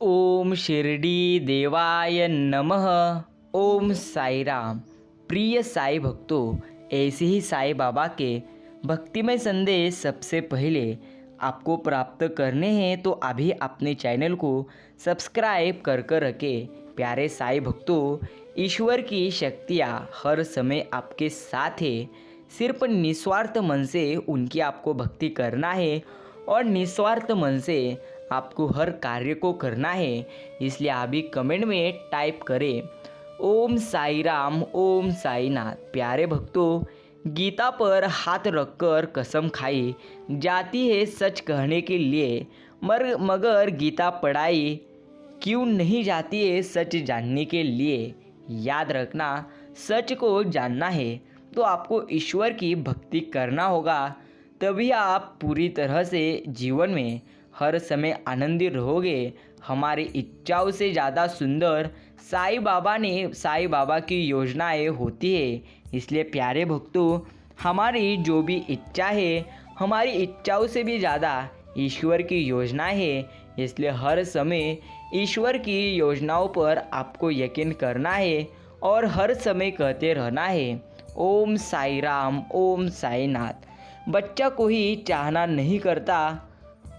ओम शिरडी देवाय नमः। ओम साई राम। प्रिय साई भक्तों, ऐसे ही साई बाबा के भक्तिमय संदेश सबसे पहले आपको प्राप्त करने हैं तो अभी अपने चैनल को सब्सक्राइब कर रखें। प्यारे साई भक्तों, ईश्वर की शक्तियाँ हर समय आपके साथ है। सिर्फ निस्वार्थ मन से उनकी आपको भक्ति करना है और निस्वार्थ मन से आपको हर कार्य को करना है। इसलिए अभी कमेंट में टाइप करें ओम साई राम, ओम साई नाथ। प्यारे भक्तों, गीता पर हाथ रखकर कसम खाई जाती है सच कहने के लिए, मगर गीता पढ़ाई क्यों नहीं जाती है सच जानने के लिए। याद रखना, सच को जानना है तो आपको ईश्वर की भक्ति करना होगा, तभी आप पूरी तरह से जीवन में हर समय आनंदित रहोगे। हमारी इच्छाओं से ज़्यादा सुंदर साई बाबा की योजनाएं होती है। इसलिए प्यारे भक्तों, हमारी जो भी इच्छा है, हमारी इच्छाओं से भी ज़्यादा ईश्वर की योजना है। इसलिए हर समय ईश्वर की योजनाओं पर आपको यकीन करना है और हर समय कहते रहना है ओम साई राम, ओम साई नाथ। बच्चा कोई चाहना नहीं करता,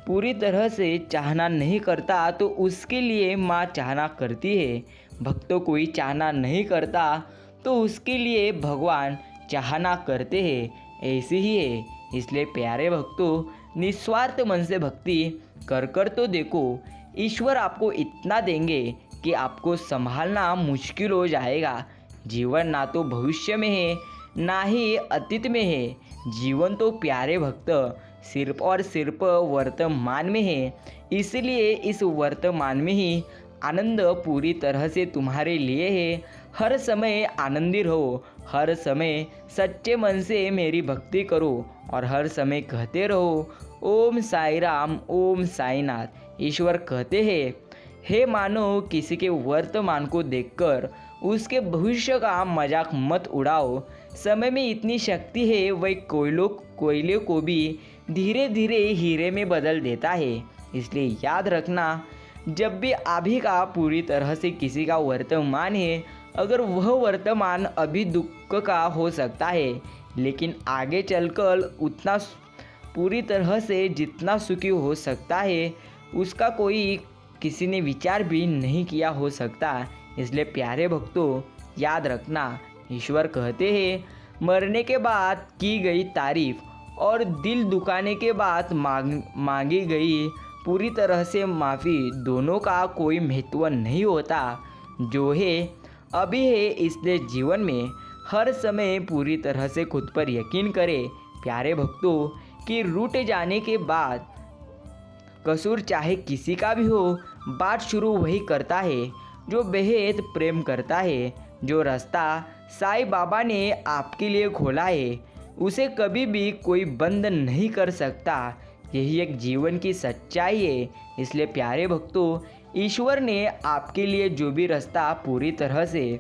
पूरी तरह से चाहना नहीं करता तो उसके लिए माँ चाहना करती है। भक्तों कोई चाहना नहीं करता तो उसके लिए भगवान चाहना करते हैं। ऐसे ही है। इसलिए प्यारे भक्तों, निस्वार्थ मन से भक्ति कर तो देखो, ईश्वर आपको इतना देंगे कि आपको संभालना मुश्किल हो जाएगा। जीवन ना तो भविष्य में है ना ही अतीत में है, जीवन तो प्यारे भक्त सिर्फ और सिर्फ वर्तमान में है। इसलिए इस वर्तमान में ही आनंद पूरी तरह से तुम्हारे लिए है। हर समय आनंदित रहो, हर समय सच्चे मन से मेरी भक्ति करो और हर समय कहते रहो ओम साई राम, ओम साई नाथ। ईश्वर कहते हैं, हे मानो किसी के वर्तमान को देखकर उसके भविष्य का मजाक मत उड़ाओ। समय में इतनी शक्ति है, वही कोयले को भी धीरे धीरे हीरे में बदल देता है। इसलिए याद रखना, जब भी अभी का पूरी तरह से किसी का वर्तमान है, अगर वह वर्तमान अभी दुख का हो सकता है, लेकिन आगे चलकर उतना पूरी तरह से जितना सुखी हो सकता है उसका कोई किसी ने विचार भी नहीं किया हो सकता। इसलिए प्यारे भक्तों, याद रखना, ईश्वर कहते हैं मरने के बाद की गई तारीफ और दिल दुखाने के बाद मांगी गई पूरी तरह से माफ़ी दोनों का कोई महत्व नहीं होता। जो है अभी है, इसलिए जीवन में हर समय पूरी तरह से खुद पर यकीन करें। प्यारे भक्तों, कि रूठ जाने के बाद कसूर चाहे किसी का भी हो, बात शुरू वही करता है जो बेहद प्रेम करता है। जो रास्ता साई बाबा ने आपके लिए खोला है उसे कभी भी कोई बंद नहीं कर सकता। यही एक जीवन की सच्चाई है। इसलिए प्यारे भक्तों, ईश्वर ने आपके लिए जो भी रास्ता पूरी तरह से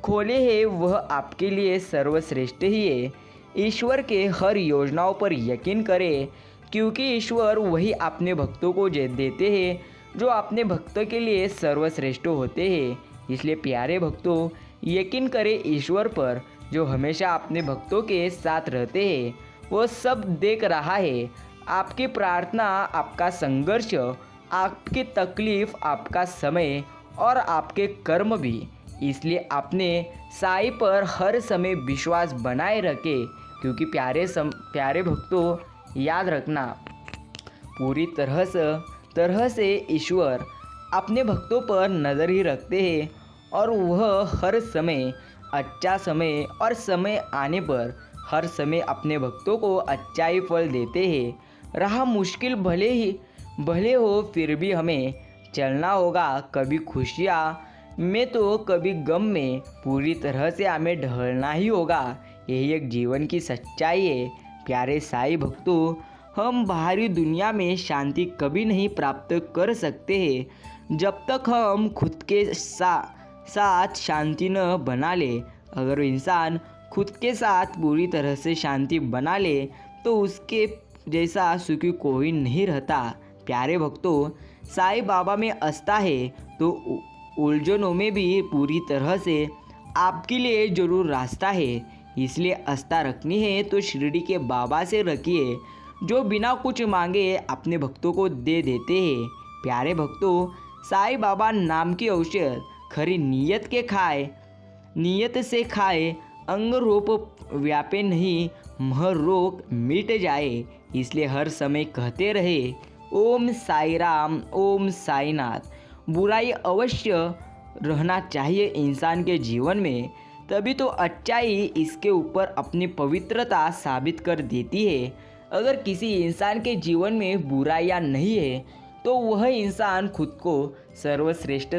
खोले है वह आपके लिए सर्वश्रेष्ठ ही है। ईश्वर के हर योजनाओं पर यकीन करें, क्योंकि ईश्वर वही अपने भक्तों को देते हैं जो अपने भक्तों के लिए सर्वश्रेष्ठ होते हैं। इसलिए प्यारे भक्तों, यकीन करें ईश्वर पर, जो हमेशा अपने भक्तों के साथ रहते हैं। वो सब देख रहा है, आपकी प्रार्थना, आपका संघर्ष, आपकी तकलीफ, आपका समय और आपके कर्म भी। इसलिए अपने साई पर हर समय विश्वास बनाए रखें, क्योंकि प्यारे भक्तों, याद रखना, पूरी तरह से ईश्वर अपने भक्तों पर नज़र ही रखते हैं और वह हर समय अच्छा समय और समय आने पर हर समय अपने भक्तों को अच्छा ही फल देते हैं। राह मुश्किल भले हो, फिर भी हमें चलना होगा। कभी खुशियाँ में तो कभी गम में, पूरी तरह से हमें ढलना ही होगा। यही एक जीवन की सच्चाई है। प्यारे साई भक्तों, हम बाहरी दुनिया में शांति कभी नहीं प्राप्त कर सकते हैं जब तक हम खुद के साथ शांति न बना ले। अगर इंसान खुद के साथ पूरी तरह से शांति बना ले तो उसके जैसा सुखी कोई नहीं रहता। प्यारे भक्तों, साईं बाबा में आस्था है तो उलझनों में भी पूरी तरह से आपके लिए जरूर रास्ता है। इसलिए आस्था रखनी है तो शिरडी के बाबा से रखिए, जो बिना कुछ मांगे अपने भक्तों को दे देते हैं। प्यारे भक्तों, साईं बाबा नाम की औषध खरी नीयत से खाए, अंग रूप व्यापे नहीं, मह रोग मिट जाए। इसलिए हर समय कहते रहे ओम साई राम, ओम साईनाथ। बुराई अवश्य रहना चाहिए इंसान के जीवन में, तभी तो अच्छाई इसके ऊपर अपनी पवित्रता साबित कर देती है। अगर किसी इंसान के जीवन में बुराइयाँ नहीं है तो वह इंसान खुद को सर्वश्रेष्ठ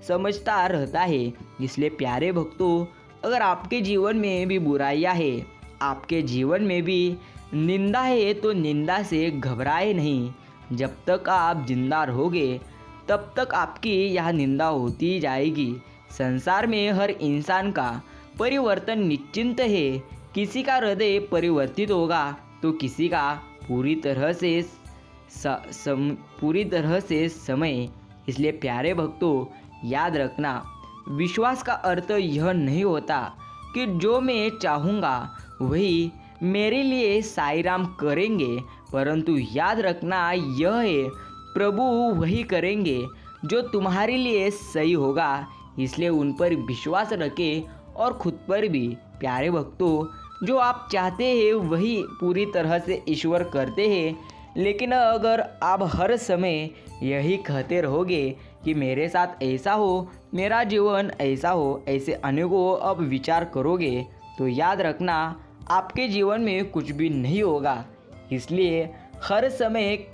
समझता रहता है। इसलिए प्यारे भक्तों, अगर आपके जीवन में भी बुराइयाँ है, आपके जीवन में भी निंदा है, तो निंदा से घबराए नहीं। जब तक आप जिंदा रहोगे तब तक आपकी यह निंदा होती जाएगी। संसार में हर इंसान का परिवर्तन निश्चिंत है। किसी का हृदय परिवर्तित होगा तो किसी का पूरी तरह से समय। इसलिए प्यारे भक्तों, याद रखना, विश्वास का अर्थ यह नहीं होता कि जो मैं चाहूँगा वही मेरे लिए साईं राम करेंगे, परंतु याद रखना यह है प्रभु वही करेंगे जो तुम्हारे लिए सही होगा। इसलिए उन पर विश्वास रखें और खुद पर भी। प्यारे भक्तों, जो आप चाहते हैं वही पूरी तरह से ईश्वर करते हैं। लेकिन अगर आप हर समय यही कहते रहोगे कि मेरे साथ ऐसा हो, मेरा जीवन ऐसा हो, ऐसे अनेकों अब विचार करोगे तो याद रखना आपके जीवन में कुछ भी नहीं होगा। इसलिए हर समय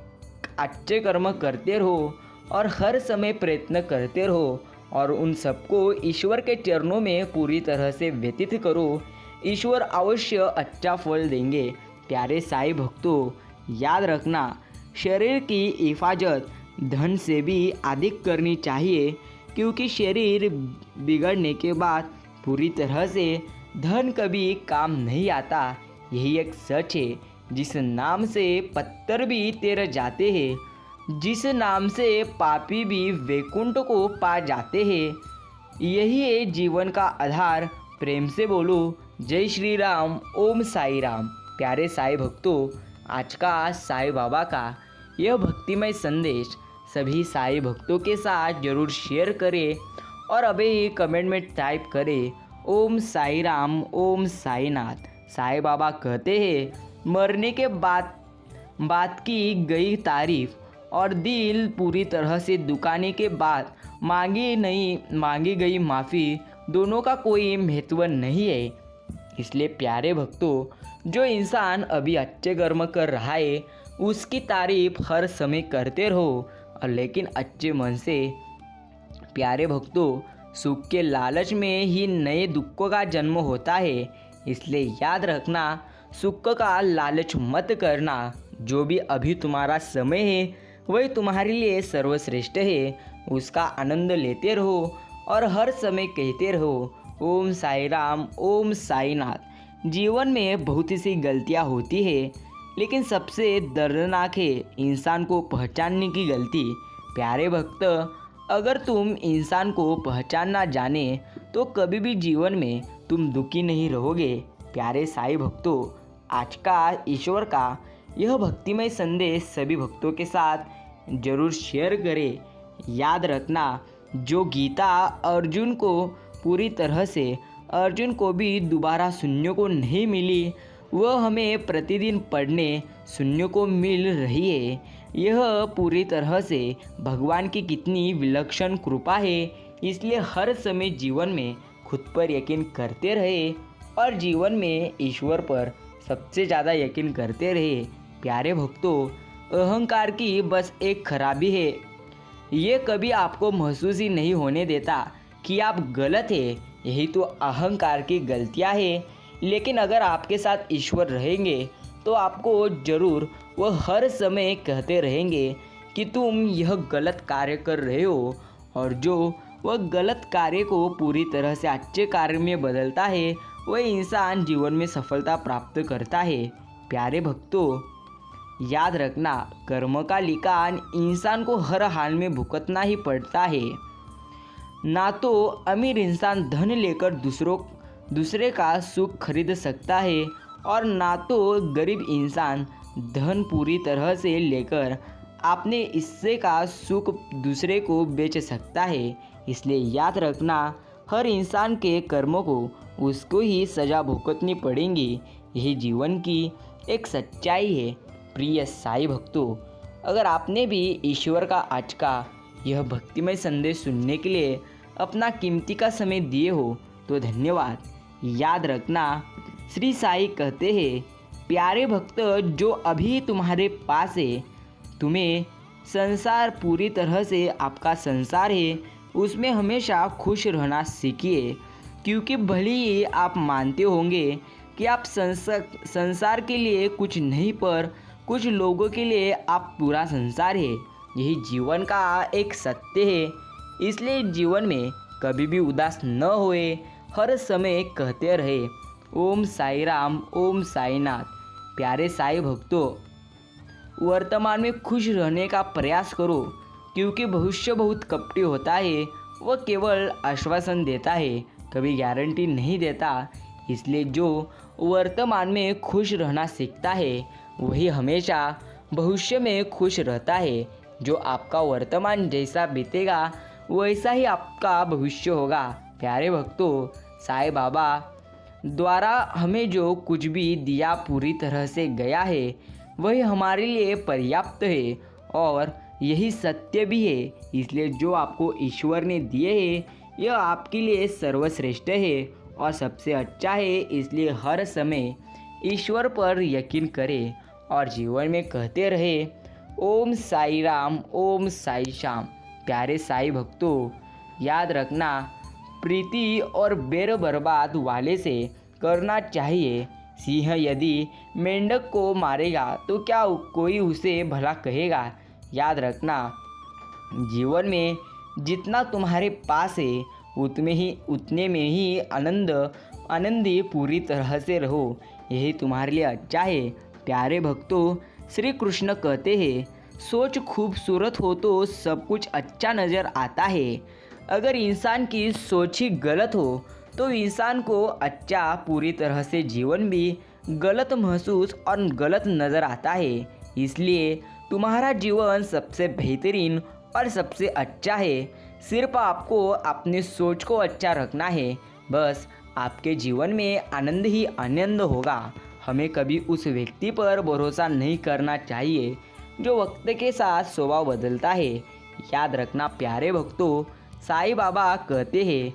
अच्छे कर्म करते रहो और हर समय प्रयत्न करते रहो और उन सबको ईश्वर के चरणों में पूरी तरह से व्यतीत करो। ईश्वर अवश्य अच्छा फल देंगे। प्यारे साईं भक्तों, याद रखना, शरीर की हिफाजत धन से भी अधिक करनी चाहिए, क्योंकि शरीर बिगड़ने के बाद पूरी तरह से धन कभी काम नहीं आता। यही एक सच है। जिस नाम से पत्थर भी तैर जाते हैं, जिस नाम से पापी भी वैकुंठ को पा जाते हैं, यही है जीवन का आधार। प्रेम से बोलो जय श्री राम, ओम साई राम। प्यारे साईं भक्तों, आज का साईं बाबा का यह भक्तिमय संदेश सभी साईं भक्तों के साथ जरूर शेयर करें और अभी कमेंट में टाइप करें ओम साई राम, ओम साईनाथ। साईं बाबा कहते हैं, मरने के बाद की गई तारीफ और दिल पूरी तरह से दुखाने के बाद मांगी गई माफ़ी, दोनों का कोई महत्व नहीं है। इसलिए प्यारे भक्तों, जो इंसान अभी अच्छे कर्म कर रहा है उसकी तारीफ हर समय करते रहो, और लेकिन अच्छे मन से। प्यारे भक्तों, सुख के लालच में ही नए दुखों का जन्म होता है। इसलिए याद रखना, सुख का लालच मत करना। जो भी अभी तुम्हारा समय है वही तुम्हारे लिए सर्वश्रेष्ठ है। उसका आनंद लेते रहो और हर समय कहते रहो ओम साई राम, ओम साईनाथ। जीवन में बहुत सी गलतियाँ होती है, लेकिन सबसे दर्दनाक है इंसान को पहचानने की गलती। प्यारे भक्त, अगर तुम इंसान को पहचानना जाने तो कभी भी जीवन में तुम दुखी नहीं रहोगे। प्यारे साईं भक्तों, आज का ईश्वर का यह भक्तिमय संदेश सभी भक्तों के साथ जरूर शेयर करें। याद रखना, जो गीता अर्जुन को पूरी तरह से अर्जुन को भी दोबारा सुनने को नहीं मिली, वह हमें प्रतिदिन पढ़ने सुनने को मिल रही है। यह पूरी तरह से भगवान की कितनी विलक्षण कृपा है। इसलिए हर समय जीवन में खुद पर यकीन करते रहे और जीवन में ईश्वर पर सबसे ज़्यादा यकीन करते रहे। प्यारे भक्तों, अहंकार की बस एक खराबी है, ये कभी आपको महसूस ही नहीं होने देता कि आप गलत है। यही तो अहंकार की गलतियाँ है। लेकिन अगर आपके साथ ईश्वर रहेंगे तो आपको ज़रूर वह हर समय कहते रहेंगे कि तुम यह गलत कार्य कर रहे हो, और जो वह गलत कार्य को पूरी तरह से अच्छे कार्य में बदलता है वह इंसान जीवन में सफलता प्राप्त करता है। प्यारे भक्तों, याद रखना, कर्म का लिकान इंसान को हर हाल में भुगतना ही पड़ता है। ना तो अमीर इंसान धन लेकर दूसरे का सुख खरीद सकता है और ना तो गरीब इंसान धन पूरी तरह से लेकर अपने हिस्से का सुख दूसरे को बेच सकता है। इसलिए याद रखना, हर इंसान के कर्मों को उसको ही सज़ा भुगतनी पड़ेगी। यही जीवन की एक सच्चाई है। प्रिय साईं भक्तों, अगर आपने भी ईश्वर का आज का यह भक्तिमय संदेश सुनने के लिए अपना कीमती का समय दिए हो तो धन्यवाद। याद रखना, श्री साईं कहते हैं, प्यारे भक्त, जो अभी तुम्हारे पास है, तुम्हें संसार पूरी तरह से आपका संसार है, उसमें हमेशा खुश रहना सीखिए। क्योंकि भले ही आप मानते होंगे कि आप संसार के लिए कुछ नहीं, पर कुछ लोगों के लिए आप पूरा संसार है। यही जीवन का एक सत्य है। इसलिए जीवन में कभी भी उदास न होए, हर समय कहते रहे ओम साई राम, ओम साईनाथ। प्यारे साईं भक्तों, वर्तमान में खुश रहने का प्रयास करो, क्योंकि भविष्य बहुत कपटी होता है। वह केवल आश्वासन देता है, कभी गारंटी नहीं देता। इसलिए जो वर्तमान में खुश रहना सीखता है, वही हमेशा भविष्य में खुश रहता है। जो आपका वर्तमान जैसा बीतेगा, वैसा ही आपका भविष्य होगा। प्यारे भक्तों, साईं बाबा द्वारा हमें जो कुछ भी दिया पूरी तरह से गया है, वही हमारे लिए पर्याप्त है और यही सत्य भी है। इसलिए जो आपको ईश्वर ने दिए हैं, यह आपके लिए सर्वश्रेष्ठ है और सबसे अच्छा है। इसलिए हर समय ईश्वर पर यकीन करें और जीवन में कहते रहे ओम साई राम, ओम साई श्याम। प्यारे साईं भक्तों, याद रखना, प्रीति और बेर बर्बाद वाले से करना चाहिए। सिंह यदि मेंढक को मारेगा तो क्या कोई उसे भला कहेगा। याद रखना, जीवन में जितना तुम्हारे पास है, उतने में ही आनंदी पूरी तरह से रहो। यही तुम्हारे लिए अच्छा है। प्यारे भक्तों, श्री कृष्ण कहते हैं, सोच खूबसूरत हो तो सब कुछ अच्छा नज़र आता है। अगर इंसान की सोच ही गलत हो तो इंसान को अच्छा पूरी तरह से जीवन भी गलत महसूस और गलत नज़र आता है। इसलिए तुम्हारा जीवन सबसे बेहतरीन और सबसे अच्छा है। सिर्फ आपको अपनी सोच को अच्छा रखना है, बस आपके जीवन में आनंद ही आनंद होगा। हमें कभी उस व्यक्ति पर भरोसा नहीं करना चाहिए जो वक्त के साथ स्वभाव बदलता है। याद रखना प्यारे भक्तों, साईं बाबा कहते हैं,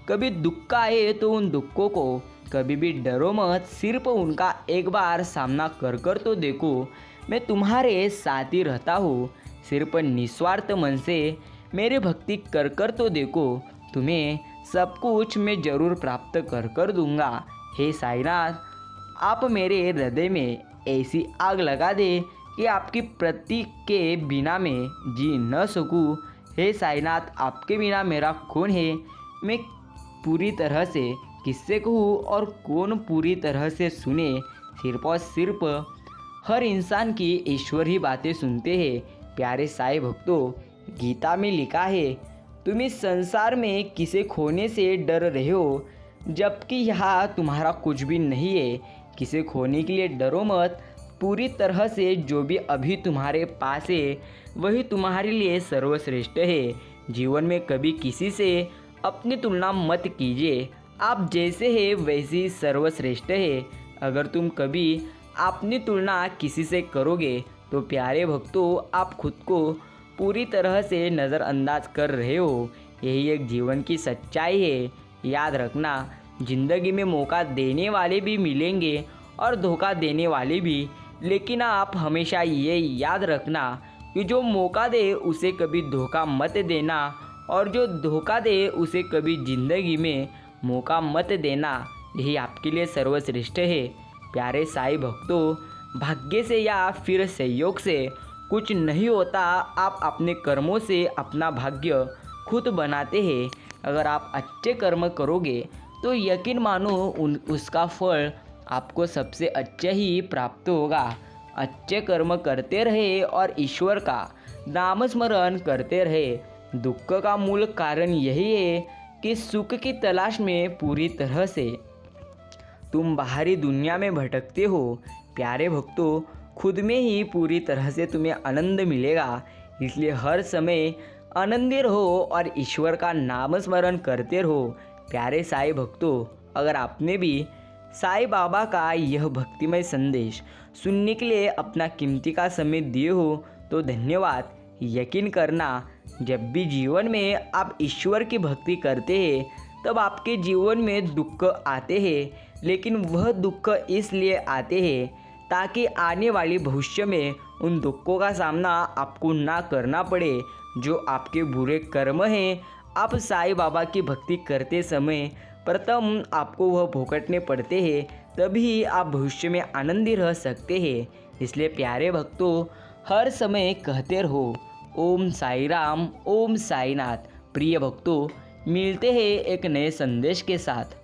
कभी दुख आए तो उन दुखों को कभी भी डरो मत, सिर्फ उनका एक बार सामना कर कर तो देखो। मैं तुम्हारे साथ ही रहता हूँ, सिर्फ निस्वार्थ मन से मेरी भक्ति कर कर तो देखो। तुम्हें सब कुछ मैं जरूर प्राप्त कर कर दूंगा। हे साईनाथ, आप मेरे हृदय में ऐसी आग लगा दे कि आपकी प्रति के बिना मैं जी न सकूं। हे साईनाथ, आपके बिना मेरा कौन है। मैं पूरी तरह से किससे कहूँ और कौन पूरी तरह से सुने। सिर्फ और सिर्फ हर इंसान की ईश्वर ही बातें सुनते हैं। प्यारे साईं भक्तों, गीता में लिखा है, तुम इस संसार में किसे खोने से डर रहे हो, जबकि यहाँ तुम्हारा कुछ भी नहीं है। किसे खोने के लिए डरो मत। पूरी तरह से जो भी अभी तुम्हारे पास है, वही तुम्हारे लिए सर्वश्रेष्ठ है। जीवन में कभी किसी से अपनी तुलना मत कीजिए। आप जैसे हैं वैसे ही सर्वश्रेष्ठ है। अगर तुम कभी अपनी तुलना किसी से करोगे तो प्यारे भक्तों, आप खुद को पूरी तरह से नज़रअंदाज कर रहे हो। यही एक जीवन की सच्चाई है। याद रखना, ज़िंदगी में मौका देने वाले भी मिलेंगे और धोखा देने वाले भी, लेकिन आप हमेशा ये याद रखना कि जो मौका दे उसे कभी धोखा मत देना और जो धोखा दे उसे कभी ज़िंदगी में मौका मत देना। यही आपके लिए सर्वश्रेष्ठ है। प्यारे साईं भक्तों, भाग्य से या फिर संयोग से कुछ नहीं होता। आप अपने कर्मों से अपना भाग्य खुद बनाते हैं। अगर आप अच्छे कर्म करोगे तो यकीन मानो उसका फल आपको सबसे अच्छा ही प्राप्त होगा। अच्छे कर्म करते रहे और ईश्वर का नाम स्मरण करते रहे। दुख का मूल कारण यही है कि सुख की तलाश में पूरी तरह से तुम बाहरी दुनिया में भटकते हो। प्यारे भक्तों, खुद में ही पूरी तरह से तुम्हें आनंद मिलेगा। इसलिए हर समय आनंदी रहो और ईश्वर का नाम स्मरण करते रहो। प्यारे साईं भक्तों, अगर आपने भी साईं बाबा का यह भक्तिमय संदेश सुनने के लिए अपना कीमती का समय दिए हो तो धन्यवाद। यकीन करना, जब भी जीवन में आप ईश्वर की भक्ति करते हैं तब आपके जीवन में दुख आते हैं, लेकिन वह दुख इसलिए आते हैं ताकि आने वाली भविष्य में उन दुखों का सामना आपको ना करना पड़े जो आपके बुरे कर्म हैं। आप साईं बाबा की भक्ति करते समय प्रथम आपको वह भुगतने पड़ते हैं, तभी आप भविष्य में आनंदी रह सकते हैं। इसलिए प्यारे भक्तों, हर समय कहते रहो ओम साई राम, ओम साईनाथ। प्रिय भक्तों, मिलते हैं एक नए संदेश के साथ।